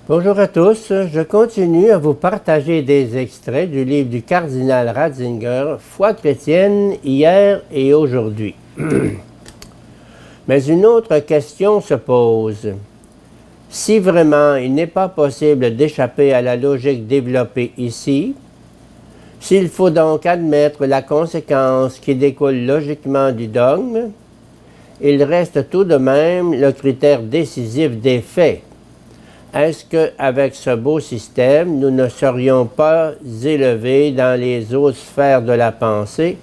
Bonjour à tous, je continue à vous partager des extraits du livre du cardinal Ratzinger, Foi chrétienne, hier et aujourd'hui. Mais une autre question se pose. Si vraiment il n'est pas possible d'échapper à la logique développée ici, s'il faut donc admettre la conséquence qui découle logiquement du dogme, il reste tout de même le critère décisif des faits. Est-ce qu'avec ce beau système, nous ne serions pas élevés dans les hautes sphères de la pensée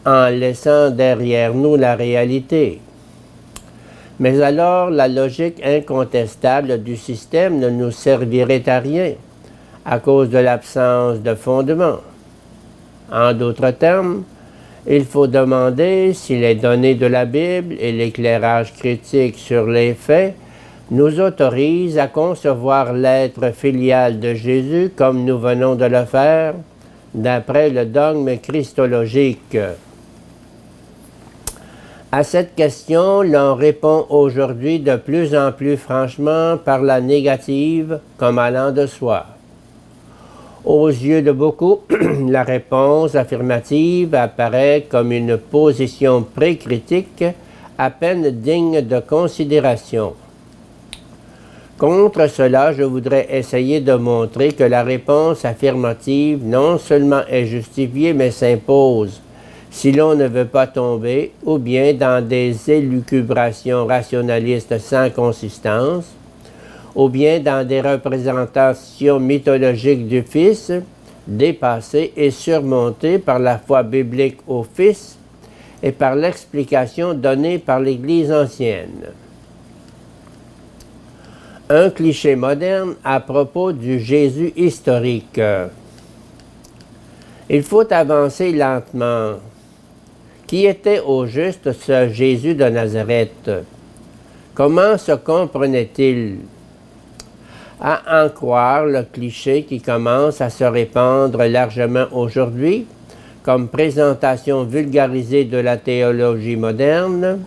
en laissant derrière nous la réalité? Mais alors, la logique incontestable du système ne nous servirait à rien à cause de l'absence de fondement. En d'autres termes, il faut demander si les données de la Bible et l'éclairage critique sur les faits nous autorise à concevoir l'être filial de Jésus comme nous venons de le faire, d'après le dogme christologique. À cette question, l'on répond aujourd'hui de plus en plus franchement par la négative comme allant de soi. Aux yeux de beaucoup, la réponse affirmative apparaît comme une position précritique à peine digne de considération. Contre cela, je voudrais essayer de montrer que la réponse affirmative non seulement est justifiée, mais s'impose, si l'on ne veut pas tomber, ou bien dans des élucubrations rationalistes sans consistance, ou bien dans des représentations mythologiques du Fils, dépassées et surmontées par la foi biblique au Fils et par l'explication donnée par l'Église ancienne. Un cliché moderne à propos du Jésus historique. Il faut avancer lentement. Qui était au juste ce Jésus de Nazareth? Comment se comprenait-il? À en croire le cliché qui commence à se répandre largement aujourd'hui, comme présentation vulgarisée de la théologie moderne,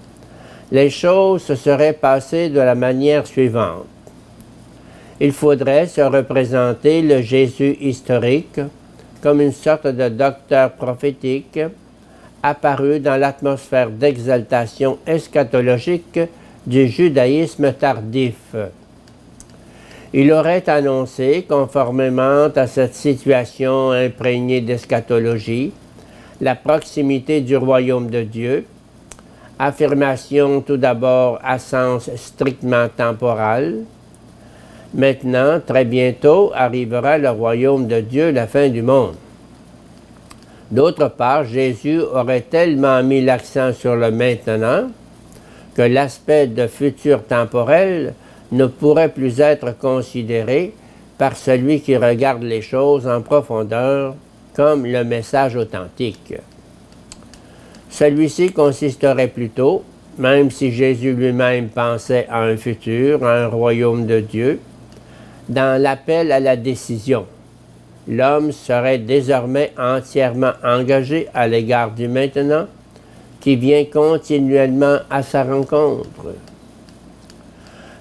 les choses se seraient passées de la manière suivante. Il faudrait se représenter le Jésus historique comme une sorte de docteur prophétique apparu dans l'atmosphère d'exaltation eschatologique du judaïsme tardif. Il aurait annoncé, conformément à cette situation imprégnée d'eschatologie, la proximité du royaume de Dieu, affirmation tout d'abord à sens strictement temporal. Maintenant, très bientôt, arrivera le royaume de Dieu, la fin du monde. D'autre part, Jésus aurait tellement mis l'accent sur le maintenant que l'aspect de futur temporel ne pourrait plus être considéré par celui qui regarde les choses en profondeur comme le message authentique. Celui-ci consisterait plutôt, même si Jésus lui-même pensait à un futur, à un royaume de Dieu, dans l'appel à la décision. L'homme serait désormais entièrement engagé à l'égard du maintenant qui vient continuellement à sa rencontre.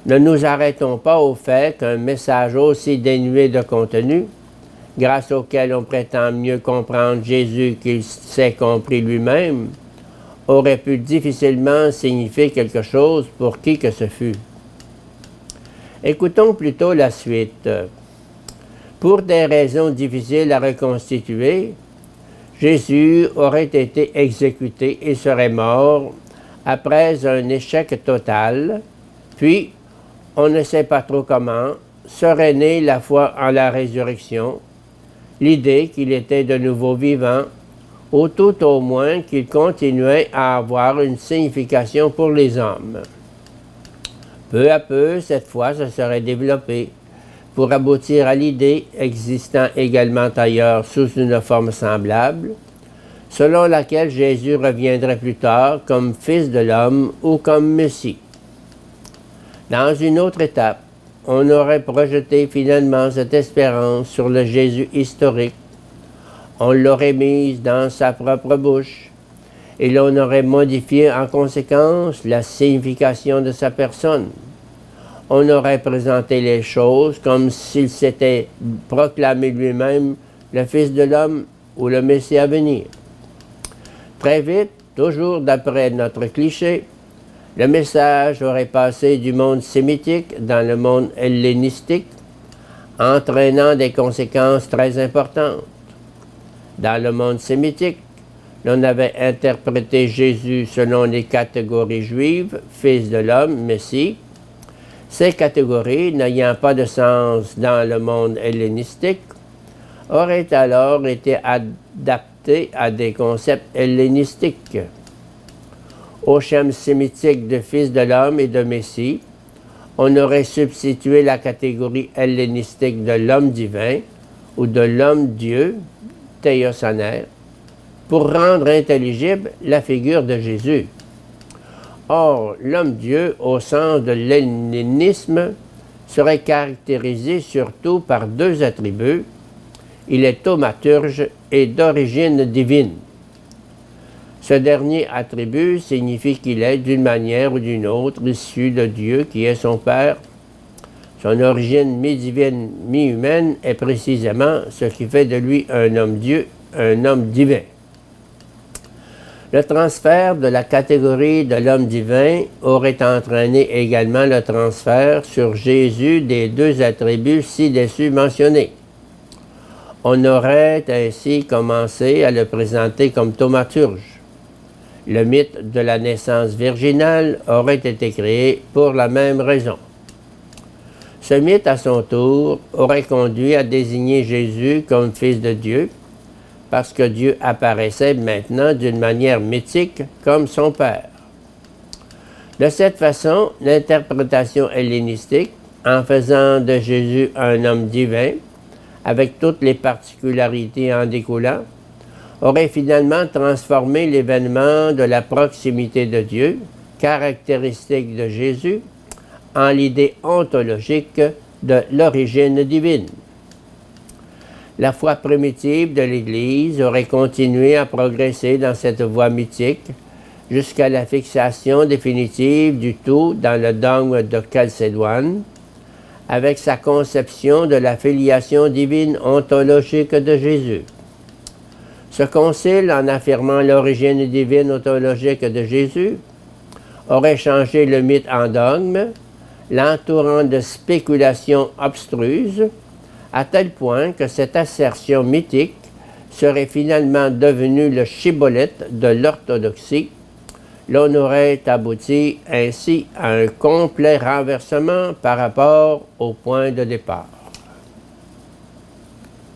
Ne nous arrêtons pas au fait qu'un message aussi dénué de contenu, grâce auquel on prétend mieux comprendre Jésus qu'il s'est compris lui-même, aurait pu difficilement signifier quelque chose pour qui que ce fût. Écoutons plutôt la suite. Pour des raisons difficiles à reconstituer, Jésus aurait été exécuté et serait mort après un échec total, puis, on ne sait pas trop comment, serait née la foi en la résurrection, l'idée qu'il était de nouveau vivant, ou tout au moins qu'il continuait à avoir une signification pour les hommes. Peu à peu, cette foi se serait développée pour aboutir à l'idée, existant également ailleurs sous une forme semblable, selon laquelle Jésus reviendrait plus tard comme Fils de l'homme ou comme Messie. Dans une autre étape, on aurait projeté finalement cette espérance sur le Jésus historique, on l'aurait mise dans sa propre bouche, et l'on aurait modifié en conséquence la signification de sa personne. on aurait présenté les choses comme s'il s'était proclamé lui-même le Fils de l'homme ou le Messie à venir. Très vite, toujours d'après notre cliché, le message aurait passé du monde sémitique dans le monde hellénistique, entraînant des conséquences très importantes. Dans le monde sémitique, l'on avait interprété Jésus selon les catégories juives, Fils de l'homme, Messie. Ces catégories, n'ayant pas de sens dans le monde hellénistique, auraient alors été adaptées à des concepts hellénistiques. Au schème sémitique de Fils de l'homme et de Messie, on aurait substitué la catégorie hellénistique de l'homme divin ou de l'homme-dieu, Théosaner, pour rendre intelligible la figure de Jésus. Or, l'homme-dieu, au sens de l'hellénisme, serait caractérisé surtout par deux attributs. Il est thaumaturge et d'origine divine. Ce dernier attribut signifie qu'il est, d'une manière ou d'une autre, issu de Dieu qui est son Père. Son origine mi-divine, mi-humaine est précisément ce qui fait de lui un homme-dieu, un homme divin. Le transfert de la catégorie de l'homme divin aurait entraîné également le transfert sur Jésus des deux attributs ci-dessus mentionnés. On aurait ainsi commencé à le présenter comme thaumaturge. Le mythe de la naissance virginale aurait été créé pour la même raison. Ce mythe, à son tour, aurait conduit à désigner Jésus comme Fils de Dieu, parce que Dieu apparaissait maintenant d'une manière mythique comme son Père. De cette façon, l'interprétation hellénistique, en faisant de Jésus un homme divin, avec toutes les particularités en découlant, aurait finalement transformé l'événement de la proximité de Dieu, caractéristique de Jésus, en l'idée ontologique de l'origine divine. La foi primitive de l'Église aurait continué à progresser dans cette voie mythique jusqu'à la fixation définitive du tout dans le dogme de Chalcédoine, avec sa conception de la filiation divine ontologique de Jésus. Ce concile, en affirmant l'origine divine ontologique de Jésus, aurait changé le mythe en dogme, l'entourant de spéculations abstruses, à tel point que cette assertion mythique serait finalement devenue le shibboleth de l'orthodoxie. L'on aurait abouti ainsi à un complet renversement par rapport au point de départ.